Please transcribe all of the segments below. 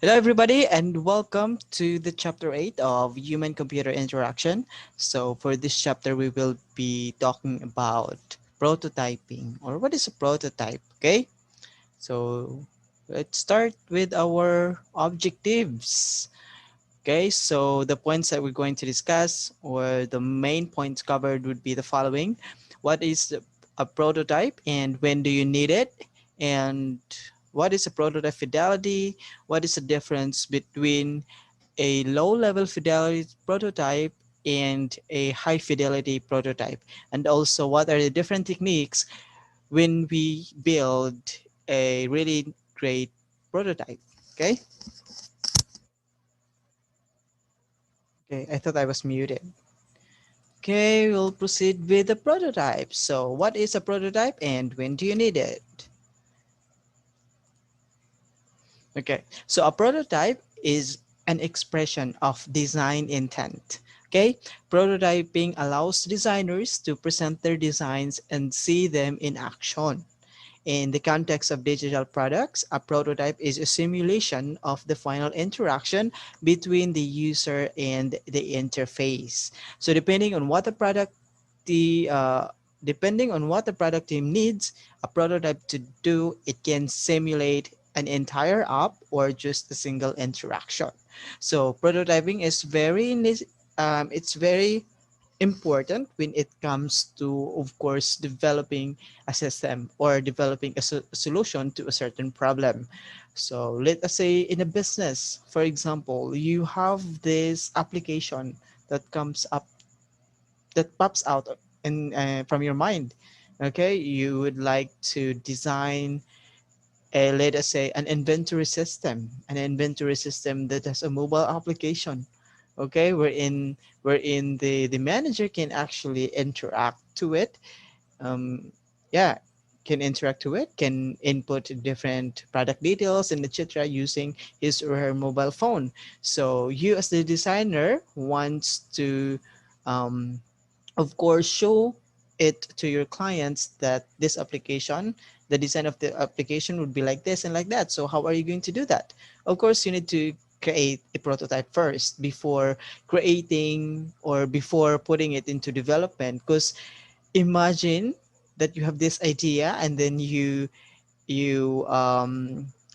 Hello, everybody, and welcome to the chapter 8 of human computer interaction. So, for this chapter, we will be talking about prototyping or what is a prototype. Okay, so let's start with our objectives. Okay, so the points that we're going to discuss or the main points covered would be the following: what is a prototype and when do you need it? And what is a prototype fidelity? What is the difference between a low level fidelity prototype and a high fidelity prototype? And also, what are the different techniques when we build a really great prototype? Okay. Okay, I thought I was muted. Okay, we'll proceed with the prototype. So what is a prototype and when do you need it? Okay, so a prototype is an expression of design intent. Okay, prototyping allows designers to present their designs and see them in action. In the context of digital products, a prototype is a simulation of the final interaction between the user and the interface. So the depending on what the product team needs a prototype to do, it can simulate an entire app or just a single interaction. So prototyping is it's very important when it comes to, of course, developing a system or developing a solution to a certain problem. So let us say in a business, for example, you have this application that comes up that pops out from your mind. Okay, you would like to design a, let us say, an inventory system that has a mobile application. Okay, wherein the manager can actually interact to it. um yeah, can interact to it, can input different product details and etc using his or her mobile phone. So you as the designer wants to um of course show it to your clients that this application, the design of the application would be like this and like that. So how are you going to do that? Of course you need to create a prototype first before creating or before putting it into development. Because imagine that you have this idea and then you you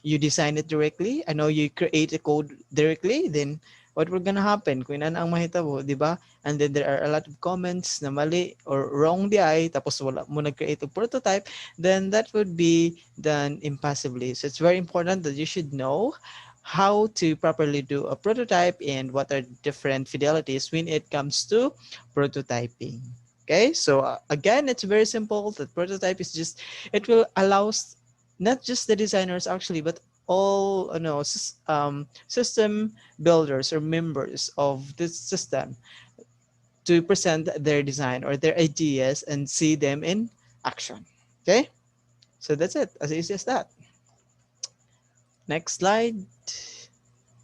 design it directly. I know you create a code directly, then what will gonna happen kung ano ang mahitabo, di ba? And then there are a lot of comments na mali or wrong di ay, tapos wala mo nag-create a prototype, then that would be done impossibly. So it's very important that you should know how to properly do a prototype and what are different fidelities when it comes to prototyping. Okay, so again, it's very simple. The prototype is just, it will allow not just the designers actually, but all no system builders or members of this system to present their design or their ideas and see them in action. Okay, so that's it, as easy as that. Next slide.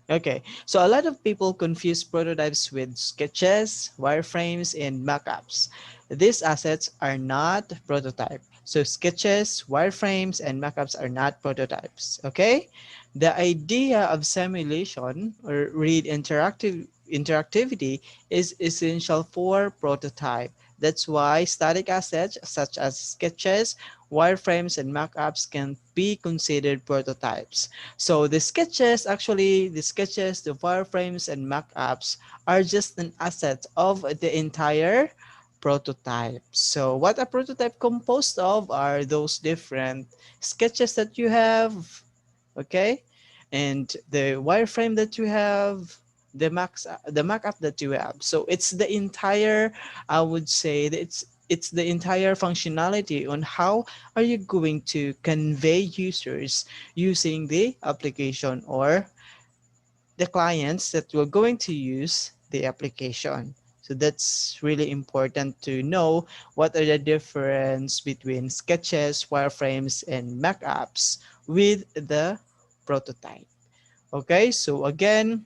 Okay, so a lot of people confuse prototypes with sketches, wireframes, and mockups. These assets are not prototype. So sketches, wireframes, and mockups are not prototypes. Okay, the idea of simulation or read interactivity is essential for prototype. That's why static assets such as sketches, wireframes, and mockups can be considered prototypes. So the sketches, the wireframes, and mockups are just an asset of the entire prototype. So what a prototype composed of are those different sketches that you have, okay, and the wireframe that you have, the mockup that you have. So it's the entire, I would say that it's the entire functionality on how are you going to convey users using the application or the clients that we're going to use the application. So that's really important to know what are the difference between sketches, wireframes, and mockups with the prototype. Okay, so again,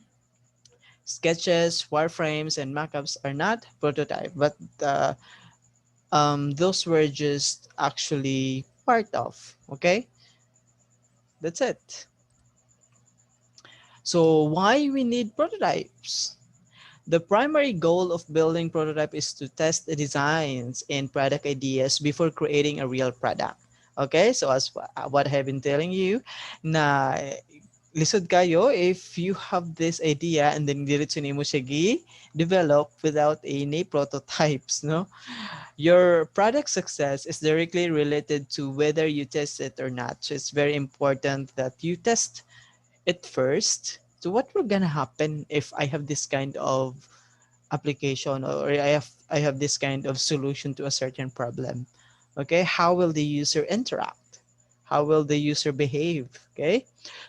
sketches, wireframes, and mockups are not prototype, but those were just actually part of. Okay, that's it. So why we need prototypes? The primary goal of building prototype is to test the designs and product ideas before creating a real product. Okay, so as what I have been telling you, na lisod kayo if you have this idea and then diretso nimo siya develop without any prototypes, no? Your product success is directly related to whether you test it or not. So it's very important that you test it first. So what will gonna happen if I have this kind of application, or I have this kind of solution to a certain problem? Okay, how will the user interact? How will the user behave? Okay,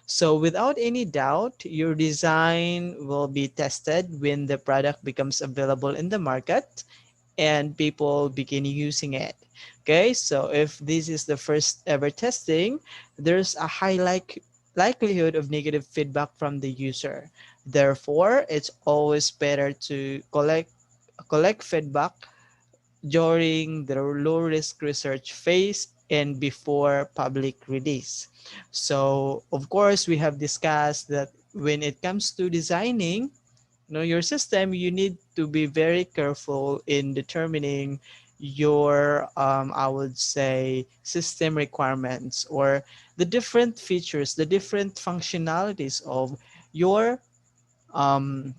so without any doubt, your design will be tested when the product becomes available in the market and people begin using it. Okay, so if this is the first ever testing, there's a high likelihood of negative feedback from the user. Therefore, it's always better to collect feedback during the low risk research phase and before public release. So, of course, we have discussed that when it comes to designing, your system, you need to be very careful in determining your I would say system requirements, or the different features, the different functionalities your um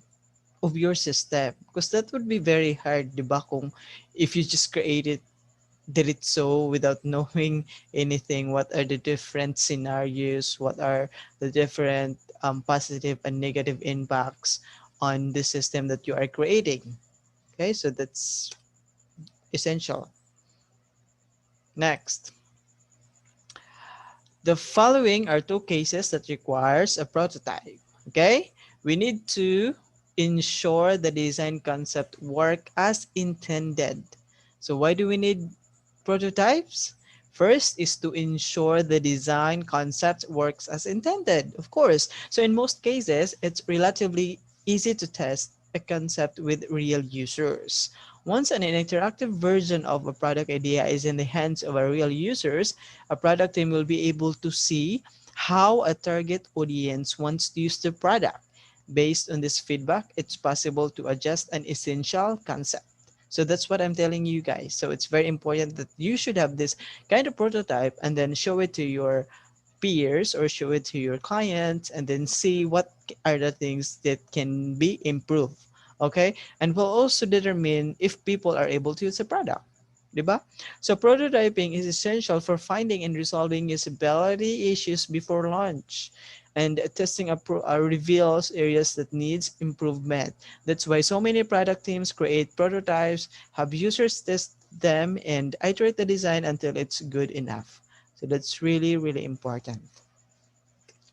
of your system, because that would be very hard, di ba, kung if you just did it so without knowing anything. What are the different scenarios? What are the different positive and negative impacts on the system that you are creating? Okay, so that's essential. Next, the following are two cases that requires a prototype. Okay, we need to ensure the design concept work as intended. So why do we need prototypes? First is to ensure the design concept works as intended, of course. So in most cases, it's relatively easy to test a concept with real users. Once an interactive version of a product idea is in the hands of a real users, a product team will be able to see how a target audience wants to use the product. Based on this feedback, it's possible to adjust an essential concept. So that's what I'm telling you guys. So it's very important that you should have this kind of prototype and then show it to your peers or show it to your clients and then see what are the things that can be improved. Okay? And we'll also determine if people are able to use the product. Diba? So prototyping is essential for finding and resolving usability issues before launch. And testing reveals areas that needs improvement. That's why so many product teams create prototypes, have users test them, and iterate the design until it's good enough. So that's really, really important.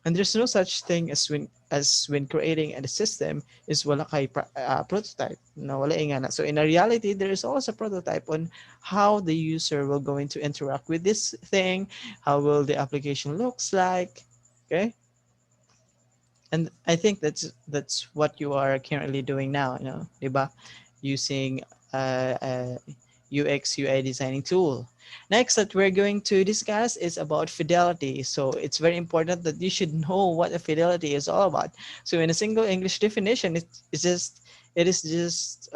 And there's no such thing as when creating a system is wala kay prototype. No, wala nga na. So in a reality, there is always a prototype on how the user will going to interact with this thing, how will the application looks like. Okay, and I think that's what you are currently doing now, diba? Using UX UI designing tool. Next that we're going to discuss is about fidelity. So it's very important that you should know what a fidelity is all about. So in a single English definition, it is just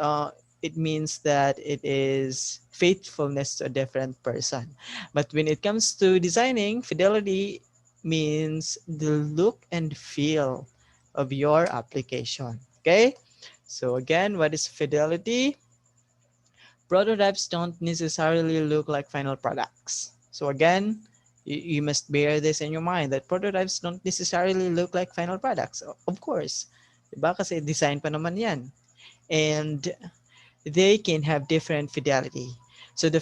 it means that it is faithfulness to a different person. But when it comes to designing, fidelity means the look and feel of your application. Okay, so again, what is fidelity? Prototypes don't necessarily look like final products. So again, you must bear this in your mind that prototypes don't necessarily look like final products. Of course, diba? Kasi design pa naman yan. And they can have different fidelity. So the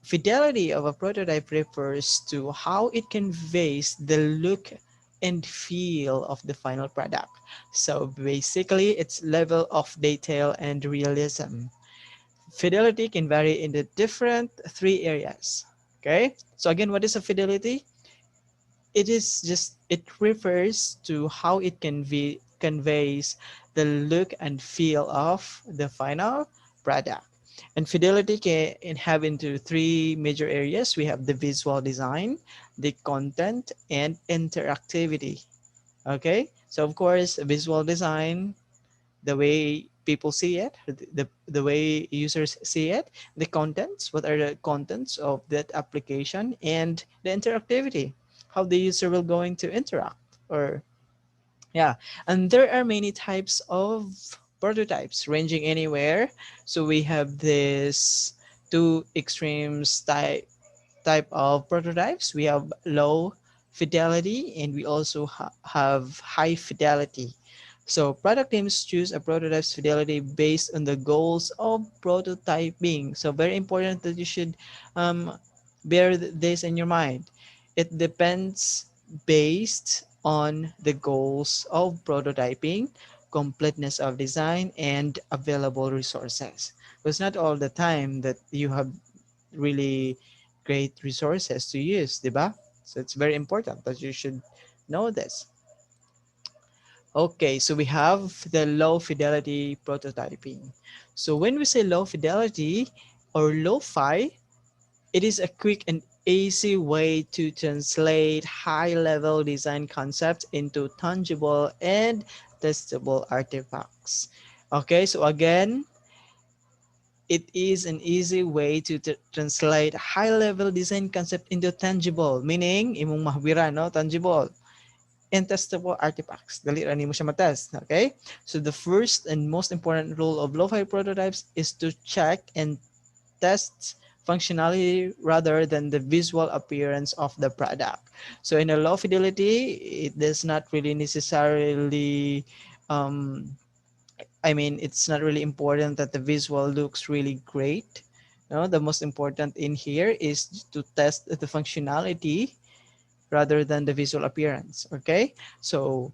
fidelity of a prototype refers to how it conveys the look and feel of the final product. So basically, its level of detail and realism. Fidelity can vary in the different three areas. Okay. So again, what is a fidelity? It refers to how it conveys the look and feel of the final product. And fidelity can have into three major areas. We have the visual design, the content, and interactivity. Okay, So of course, visual design, the way people see it, the way users see it, the contents, what are the contents of that application, and the interactivity, how the user will going to interact, or yeah. And there are many types of prototypes ranging anywhere. So we have this two extremes type of prototypes. We have low fidelity, and we also have high fidelity. So product teams choose a prototype's fidelity based on the goals of prototyping. So very important that you should um, bear this in your mind. It depends based on the goals of prototyping, completeness of design, and available resources. It's not all the time that you have really great resources to use, diba? So it's very important that you should know this. Okay, so we have the low fidelity prototyping. So when we say low fidelity or lo-fi, it is a quick and easy way to translate high-level design concepts into tangible and testable artifacts. Okay, so again, it is an easy way to translate high-level design concept into tangible, meaning imong mahwira, no? Tangible and testable artifacts. Dali ra nimo siya matest, okay? So the first and most important rule of lo-fi prototypes is to check and test functionality rather than the visual appearance of the product. So in a low fidelity, it does not really necessarily um, I mean, it's not really important that the visual looks really great. No, the most important in here is to test the functionality rather than the visual appearance. Okay, so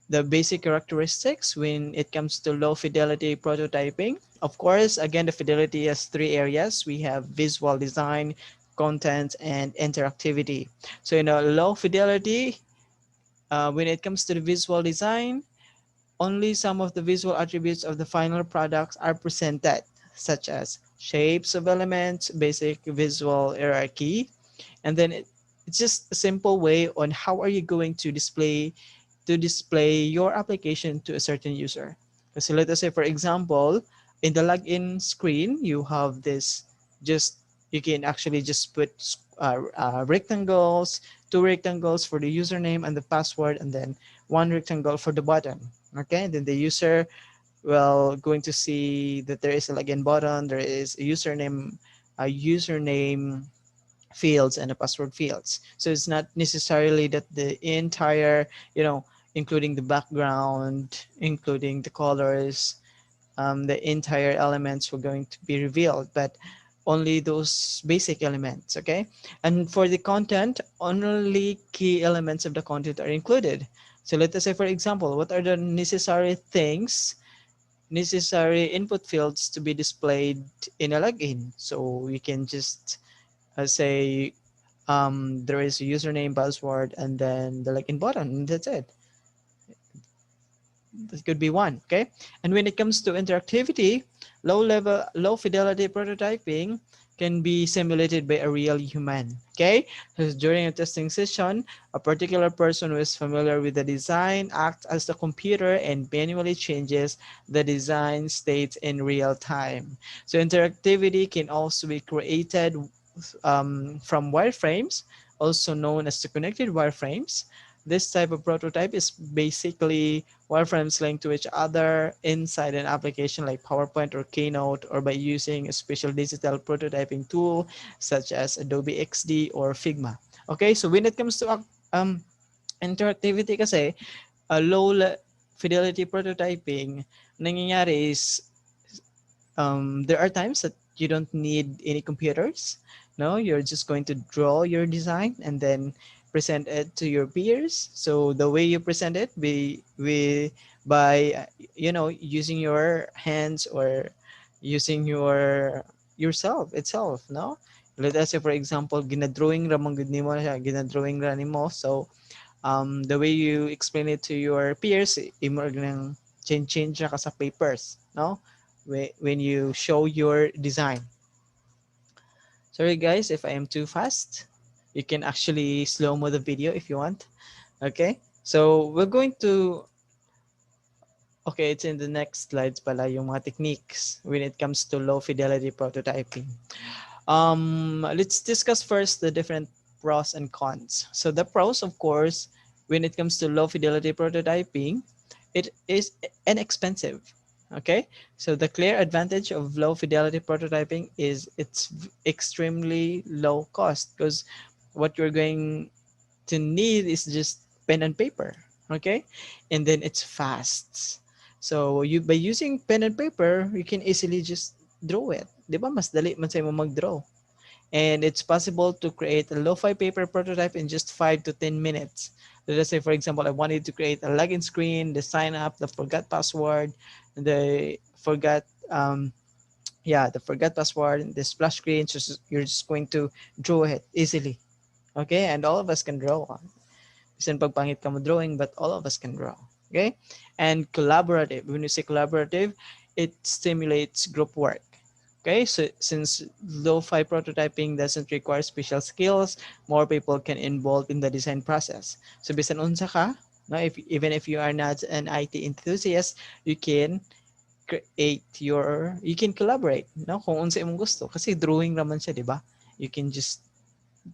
the basic characteristics when it comes to low fidelity prototyping. Of course, again, the fidelity has three areas. We have visual design, content, and interactivity. So in a low fidelity, when it comes to the visual design, only some of the visual attributes of the final products are presented, such as shapes of elements, basic visual hierarchy, and then it's just a simple way on how are you going to display your application to a certain user. So let us say, for example, in the login screen, you have this just you can actually just put rectangles, two rectangles for the username and the password, and then one rectangle for the button. Okay, then the user will going to see that there is a login button, there is a username fields and the password fields. So it's not necessarily that the entire, including the background, including the colors, the entire elements were going to be revealed, but only those basic elements, okay? And for the content, only key elements of the content are included. So let us say, for example, what are the necessary input fields to be displayed in a login? So we can just say there is a username, password, and then the login button, and that's it. That could be one, okay? And when it comes to interactivity, low fidelity prototyping can be simulated by a real human, okay? So during a testing session, a particular person who is familiar with the design acts as the computer and manually changes the design state in real time. So interactivity can also be created from wireframes, also known as the connected wireframes. This type of prototype is basically wireframes linked to each other inside an application like PowerPoint or Keynote, or by using a special digital prototyping tool such as Adobe XD or Figma. Okay, so when it comes to um, interactivity kasi, low fidelity prototyping, nangyayari is there are times that you don't need any computers. No, you're just going to draw your design and then present it to your peers. So the way you present it by using your hands or using yourself itself, no? Let us say, for example, ginadrawing ra man gud nimo siya, ginadrawing ra nimo. So the way you explain it to your peers, imo nang change na ka sa papers, no? When you show your design. Sorry guys if I am too fast. You can actually slow mo the video if you want. Okay. So we're going to, okay, it's in the next slides pala yung mga techniques when it comes to low fidelity prototyping. Let's discuss first the different pros and cons. So the pros, of course, when it comes to low fidelity prototyping, it is inexpensive. Okay, so the clear advantage of low fidelity prototyping is it's extremely low cost because what you're going to need is just pen and paper. Okay, and then it's fast. So you by using pen and paper, you can easily just draw it. Di ba? Mas dali man sa'yo mo mag-draw. And it's possible to create a lo-fi paper prototype in just 5 to 10 minutes. Let us say, for example, I wanted to create a login screen, the sign up, the forgot password, the forgot, yeah, the forgot password, the splash screen. So you're just going to draw it easily. Okay, and all of us can draw. Bisan pag pangit ka mo drawing, but all of us can draw. Okay, and collaborative. When you say collaborative, it stimulates group work. Okay, so since lo-fi prototyping doesn't require special skills, more people can involve in the design process. So bisan unsa ka, no, if even if you are not an IT enthusiast, you can you can collaborate, no, kung unsa imong gusto kasi drawing naman siya, di ba? You can just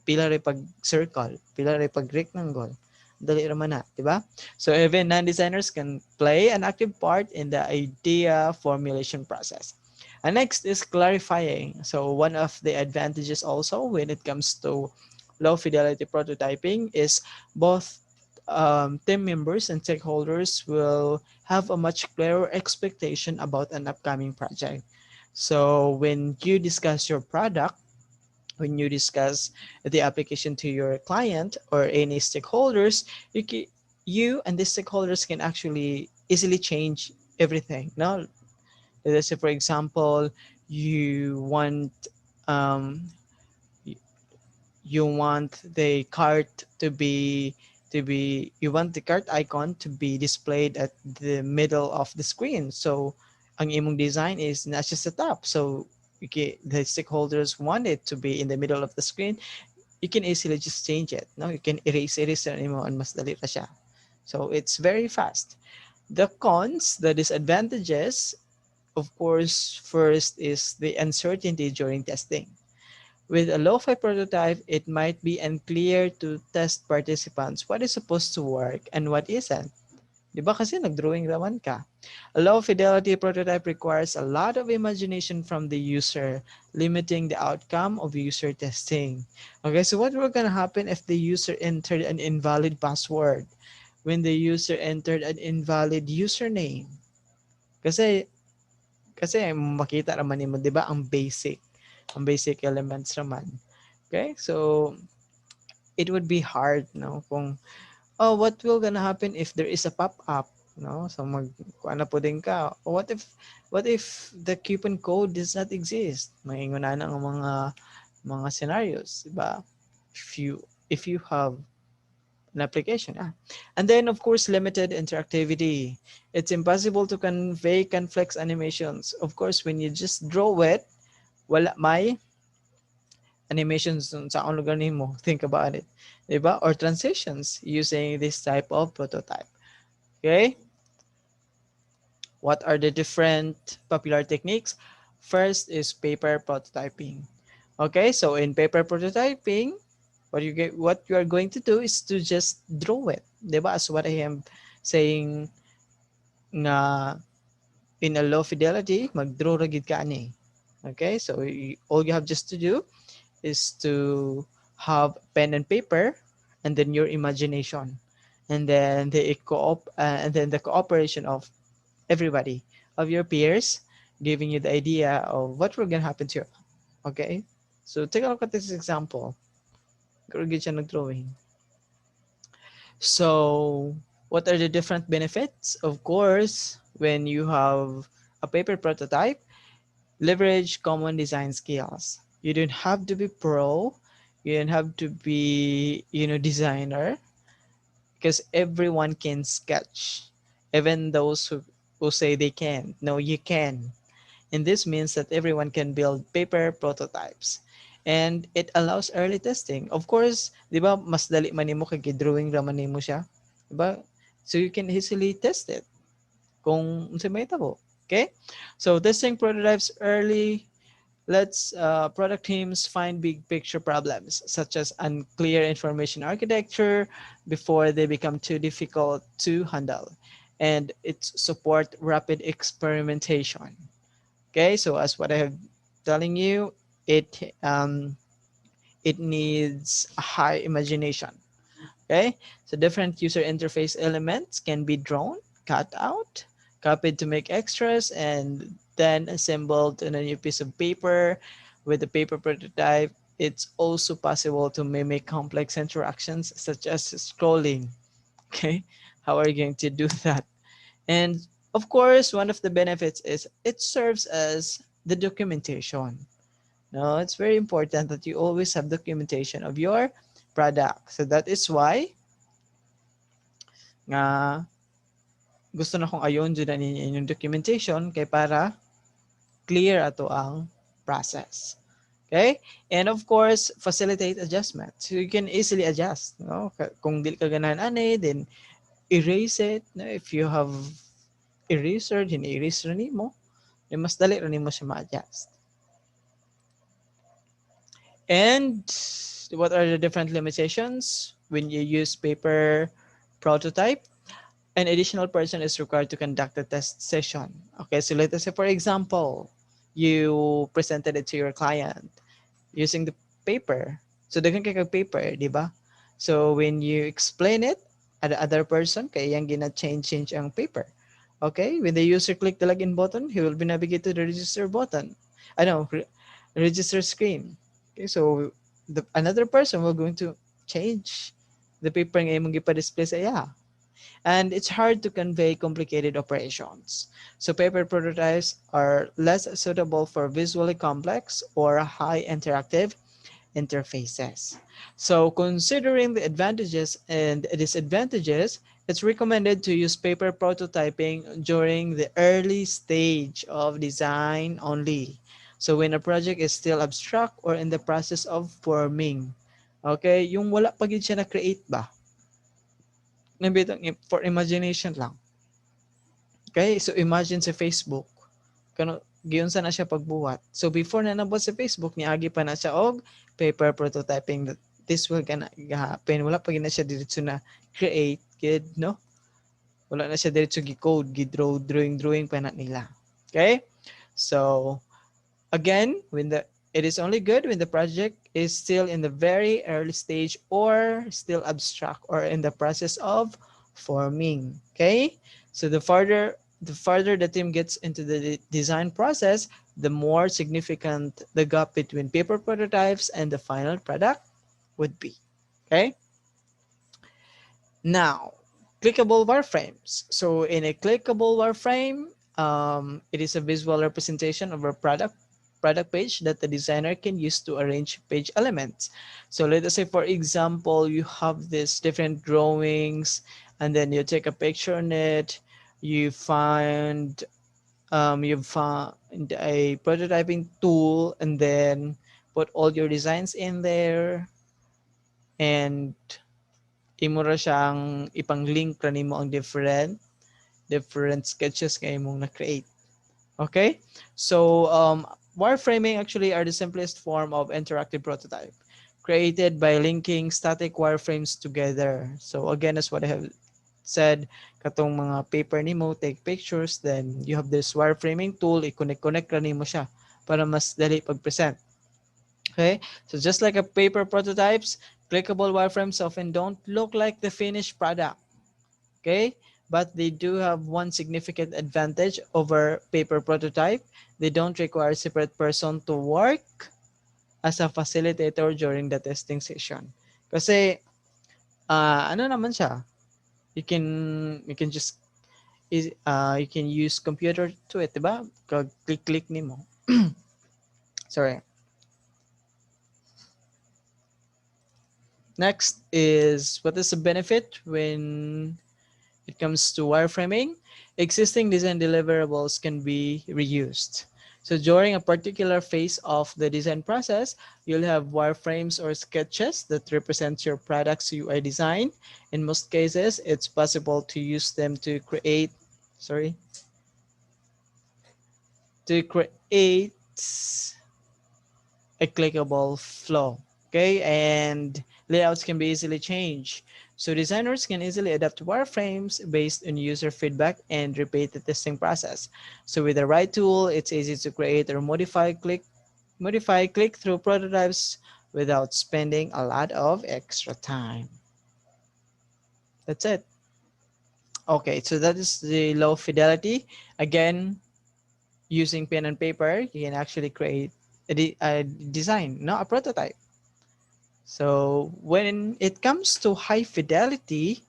pila rin pag circle, pila rin pag rectangle. Dali raman na, di ba? So even non-designers can play an active part in the idea formulation process. And next is clarifying. So one of the advantages also when it comes to low fidelity prototyping is both team members and stakeholders will have a much clearer expectation about an upcoming project. So when you discuss your product, when you discuss the application to your client or any stakeholders, you and the stakeholders can actually easily change everything. Now, let's say, for example, you want um, you want the cart you want the cart icon to be displayed at the middle of the screen. So ang imong design is not just the top. So okay, the stakeholders want it to be in the middle of the screen. You can easily just change it. No, you can erase na nimo and mas dali ra siya. So it's very fast. The cons, the disadvantages, of course, first is the uncertainty during testing. With a lo-fi prototype, it might be unclear to test participants what is supposed to work and what isn't. Di ba kasi nag-drawing naman ka? A low fidelity prototype requires a lot of imagination from the user, limiting the outcome of user testing. Okay, so what will gonna happen if the user entered an invalid password? When the user entered an invalid username? Kasi makita naman nimo, di ba, ang basic elements naman. Okay, so it would be hard, no, kung oh, what will gonna happen if there is a pop-up, no? So ano po din ka. What if the coupon code does not exist? Maingon na ang mga scenarios, di ba? If you have an application. And then of course limited interactivity. It's impossible to convey complex animations. Of course, when you just draw it, wala may animations dun sa lugar nimo. Think about it. Diba? Or transitions using this type of prototype. Okay? What are the different popular techniques? First is paper prototyping. Okay, so in paper prototyping, what you are going to do is to just draw it. Diba? As what I am saying na in a low fidelity, mag-draw ra gid ka ani. Okay, so all you have just to do is to have pen and paper and then your imagination and then the cooperation of everybody, of your peers, giving you the idea of what will gonna happen to you. Okay, so take a look at this example. Gagawin siya nag-drawing. So what are the different benefits? Of course, when you have a paper prototype, leverage common design skills. You don't have to be pro, you don't have to be, designer, because everyone can sketch, even those who say they can't. No, you can. And this means that everyone can build paper prototypes. And it allows early testing. Of course, di ba, mas dali man nimo kay drawing ra man nimo siya. diba? So you can easily test it kung unsa may tabo. Okay? So testing prototypes early lets product teams find big picture problems such as unclear information architecture before they become too difficult to handle. And it support rapid experimentation. Okay, so as what I have telling you, it needs a high imagination. Okay, so different user interface elements can be drawn, cut out, copied to make extras, and then assembled on a new piece of paper. With the paper prototype, it's also possible to mimic complex interactions such as scrolling. Okay, how are you going to do that? And of course, one of the benefits is it serves as the documentation. No, it's very important that you always have documentation of your product. So that is why nga gusto na kong ayon jud ninyo inyong documentation kay para clear ato ang process. Okay? And of course, facilitate adjustment. So you can easily adjust. No? Kung dili ka ganahan ani, then erase it. No? If you have eraser, then erase rin mo. Then mas dali rin mo siya ma-adjust. And what are the different limitations when you use paper prototype? An additional person is required to conduct the test session. Okay, so let us say, for example, you presented it to your client using the paper. So, dagan kay kag paper, di ba? So, when you explain it, the other person, kaya yang gina-change ang paper. Okay, when the user click the login button, he will be navigate to the register button. I know, register screen. Okay, so another person will going to change the paper nga imong gipa-display sa iya. And it's hard to convey complicated operations. So paper prototypes are less suitable for visually complex or high interactive interfaces. So considering the advantages and disadvantages, it's recommended to use paper prototyping during the early stage of design only. So when a project is still abstract or in the process of forming. Okay, yung wala pa gid siya na-create ba? Nabitang for imagination lang. Okay, so imagine sa Facebook. Kano giunsa na siya pagbuhat. So before na nabot sa Facebook, niagi pa na siya og paper prototyping that this will gonna happen. Wala pa gina siya diretso na create, kid, no? Wala na siya diretso gi-code, drawing pa na nila. Okay? So again, when the it is only good when the project is still in the very early stage or still abstract or in the process of forming. Okay, so the further the team gets into the design process, the more significant the gap between paper prototypes and the final product would be. Okay, now, clickable wireframes. So in a clickable wireframe, it is a visual representation of a product page that the designer can use to arrange page elements. So let us say, for example, you have these different drawings, and then you take a picture on it. You find a prototyping tool, and then put all your designs in there, and imo ra siyang ipang-link ra nimo ang different sketches kay imong na-create. Okay? So, wireframing actually are the simplest form of interactive prototype created by linking static wireframes together. So, again, as what I have said, katong mga paper nimo, take pictures, then you have this wireframing tool, i-connect ra nimo siya para mas dali pag-present. Okay, so just like a paper prototypes, clickable wireframes often don't look like the finished product. Okay, but they do have one significant advantage over paper prototype. They don't require a separate person to work as a facilitator during the testing session. Kasi ano naman siya? You can just you can use computer to it, diba? Click nimo. Sorry. Next is what is the benefit when it comes to wireframing? Existing design deliverables can be reused. So during a particular phase of the design process, you'll have wireframes or sketches that represent your product's UI design. In most cases, it's possible to use them to create, sorry, to create a clickable flow. Okay, and layouts can be easily changed. So designers can easily adapt wireframes based on user feedback and repeat the testing process. So with the right tool, it's easy to create or modify click-through prototypes without spending a lot of extra time. That's it. Okay, so that is the low fidelity. Again, using pen and paper, you can actually create a design, not a prototype. So when it comes to high fidelity,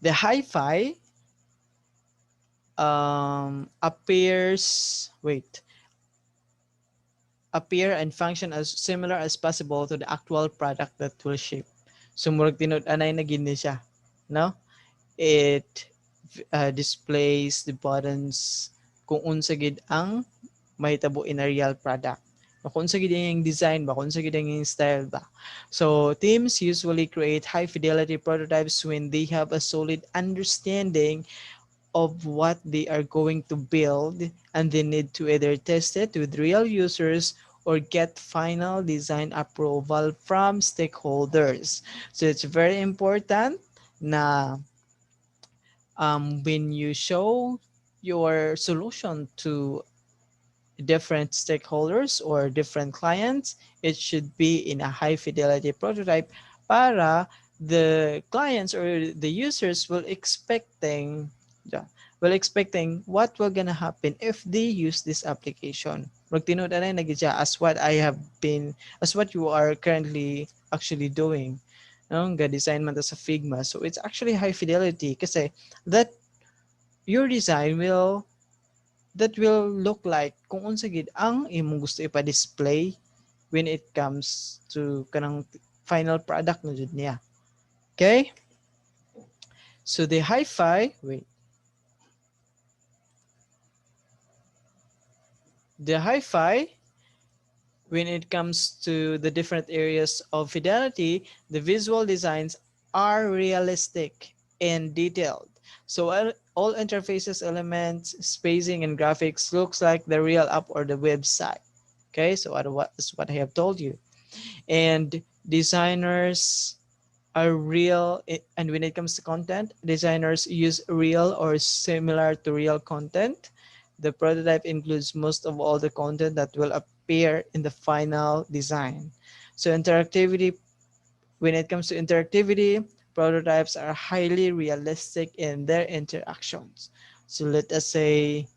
the hi-fi appear and function as similar as possible to the actual product that will ship. So murag tinud-anay na gid ni siya, no? It displays the buttons kung unsa gid ang mahitabo in a real product. Kung unsa gid yung design ba, kung unsa gid yung style ba. So teams usually create high fidelity prototypes when they have a solid understanding of what they are going to build, and they need to either test it with real users or get final design approval from stakeholders. So it's very important na when you show your solution to different stakeholders or different clients, it should be in a high fidelity prototype para the clients or the users yeah, will expecting what will gonna happen if they use this application. Magtinood na nagidya as what I have been, as what you are currently actually doing. No, design man ta sa Figma. So it's actually high fidelity kasi that your design will look like kung unsa gid ang imong gusto ipa-display when it comes to kanang final product na jud niya. Okay? So the hi-fi when it comes to the different areas of fidelity, the visual designs are realistic and detailed. So all interfaces, elements, spacing, and graphics looks like the real app or the website. Okay, so that's what I have told you. And designers are real, and when it comes to content, designers use real or similar to real content. The prototype includes most of all the content that will appear in the final design. So interactivity, when it comes to interactivity, prototypes are highly realistic in their interactions. So let us say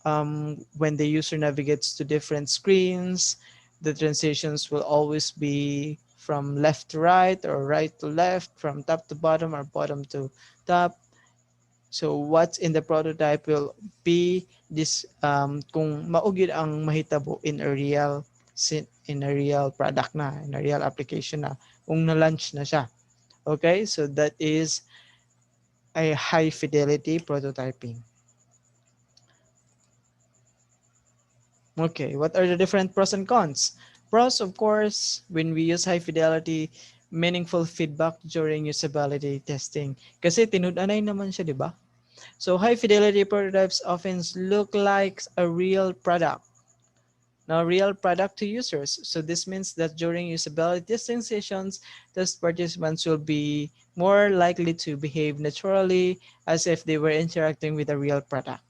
when the user navigates to different screens, the transitions will always be from left to right or right to left, from top to bottom or bottom to top. So what's in the prototype will be this kung maugid ang mahitabo in a real product na, in a real application na, kung na-launch na siya. Okay, so that is a high fidelity prototyping. Okay, what are the different pros and cons? Pros, of course, when we use high fidelity, meaningful feedback during usability testing. Kasi tinud-anay naman siya, di ba? So high fidelity prototypes often look like a real product. Now, real product to users. So this means that during usability testing sessions, test participants will be more likely to behave naturally as if they were interacting with a real product.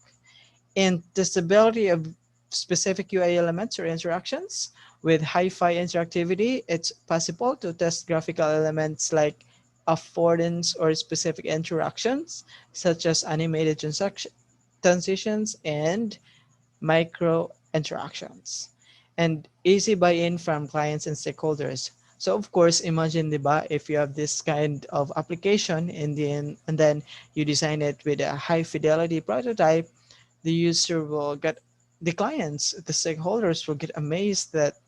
And testability of specific UI elements or interactions. With hi-fi interactivity, it's possible to test graphical elements like affordance or specific interactions, such as animated transitions and micro interactions. And easy buy-in from clients and stakeholders. So of course, imagine, diba, if you have this kind of application and then you design it with a high fidelity prototype, the user will get, the clients, the stakeholders will get amazed that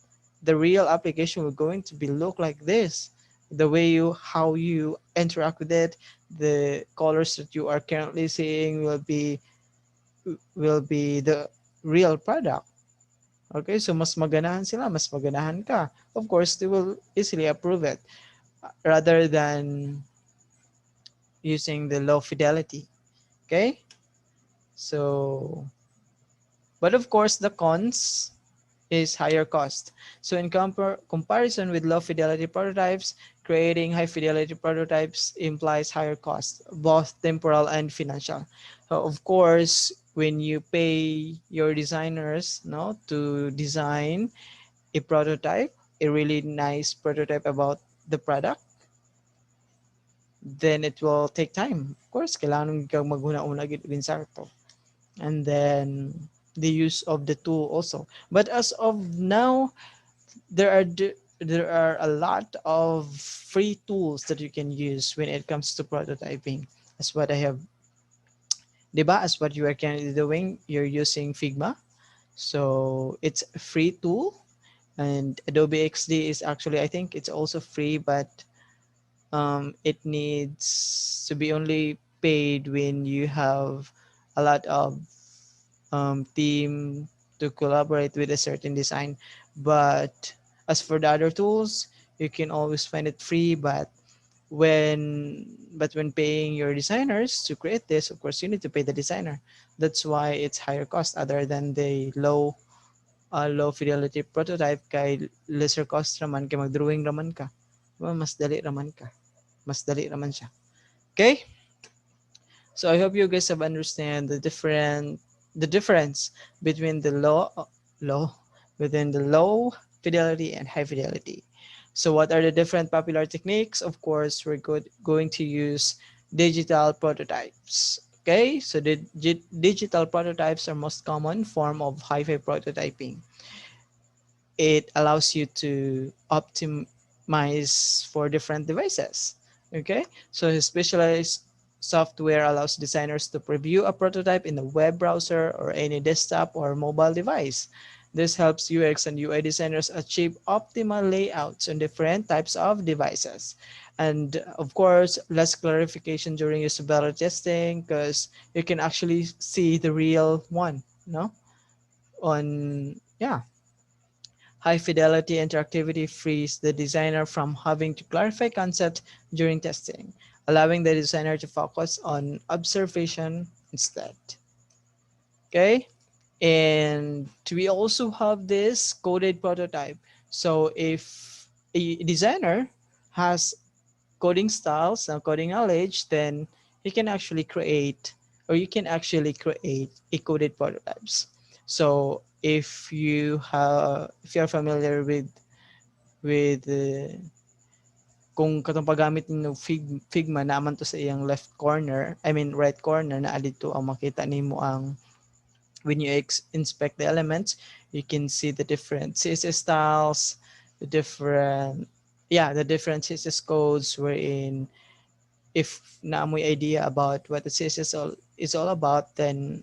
the real application will going to be look like this. The way how you interact with it, the colors that you are currently seeing will be will be the real product. Okay, so mas maganahan sila, mas maganahan ka. Of course, they will easily approve it rather than using the low fidelity. Okay, so but of course the cons is higher cost. So in comparison with low fidelity prototypes, creating high fidelity prototypes implies higher cost, both temporal and financial. So of course, when you pay your designers no to design a prototype, a really nice prototype about the product, then it will take time. Of course, kailangan kang maghuna-una gid og insarto. And then the use of the tool also. But as of now, there are a lot of free tools that you can use when it comes to prototyping. As what I have, diba? As what you are currently doing, you're using Figma. So it's a free tool, and Adobe XD is actually, I think it's also free, but it needs to be only paid when you have a lot of team to collaborate with a certain design. But as for the other tools, you can always find it free. When when paying your designers to create this, of course, you need to pay the designer. That's why it's higher cost other than the low fidelity prototype kay lesser cost raman kay mag-drawing raman ka. Diba? Mas dali raman ka. Mas dali raman siya. Okay? So I hope you guys have understand the difference between the low between the low fidelity and high fidelity. So what are the different popular techniques? Of course, we're going to use digital prototypes. Okay, so the digital prototypes are most common form of hi-fi prototyping. It allows you to optimize for different devices. Okay, so specialized software allows designers to preview a prototype in a web browser or any desktop or mobile device. This helps UX and UI designers achieve optimal layouts on different types of devices. And of course, less clarification during usability testing because you can actually see the real one, no? On yeah, high fidelity interactivity frees the designer from having to clarify concepts during testing, allowing the designer to focus on observation instead. Okay? And we also have this coded prototype. So if a designer has coding styles and coding knowledge, then he can actually create or you can actually create a coded prototypes. So if you're familiar with kung katong paggamit ninyo Figma naman to sa iyang left corner, I mean right corner na adito ang makita nimo ang when you inspect the elements, you can see the different CSS styles, the different the different CSS codes wherein if naamoy idea about what the CSS is all about, then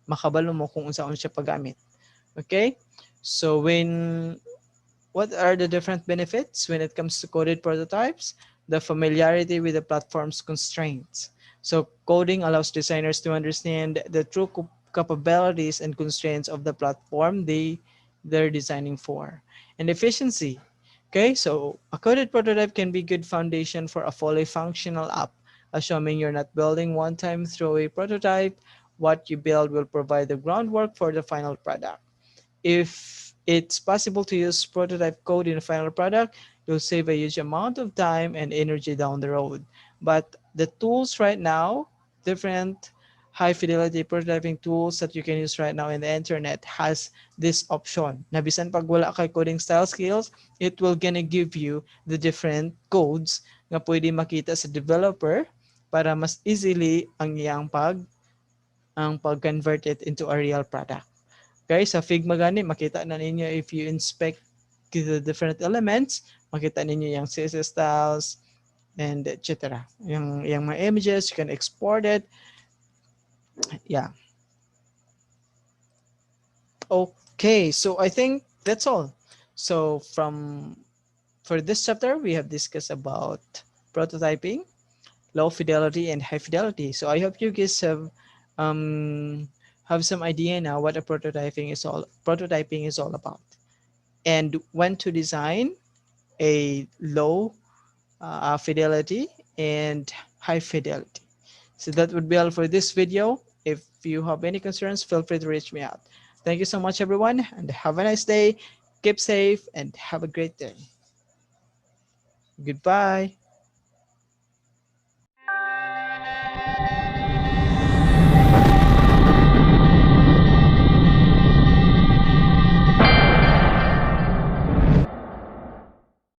makabalo mo kung unsaon siya paggamit. Okay? So what are the different benefits when it comes to coded prototypes? The familiarity with the platform's constraints. So coding allows designers to understand the true capabilities and constraints of the platform they're designing for. And efficiency. Okay, so a coded prototype can be good foundation for a fully functional app, assuming you're not building one time through a prototype. What you build will provide the groundwork for the final product. If it's possible to use prototype code in a final product, you'll save a huge amount of time and energy down the road. But the tools right now, different high fidelity prototyping tools that you can use right now in the internet has this option. Na bisan pag wala kay coding style skills, it will gonna give you the different codes nga pwede makita sa developer para mas easily ang pag-convert it into a real product. Okay, sa Figma gani, makita na ninyo if you inspect the different elements, makita ninyo yung CSS styles and etc. Yung mga images, you can export it. Yeah. Okay, so I think that's all. So for this chapter, we have discussed about prototyping, low fidelity and high fidelity. So I hope you guys have um, have some idea now what a prototyping is all about, and when to design a low fidelity and high fidelity. So that would be all for this video. If you have any concerns, feel free to reach me out. Thank you so much, everyone, and have a nice day. Keep safe and have a great day. Goodbye.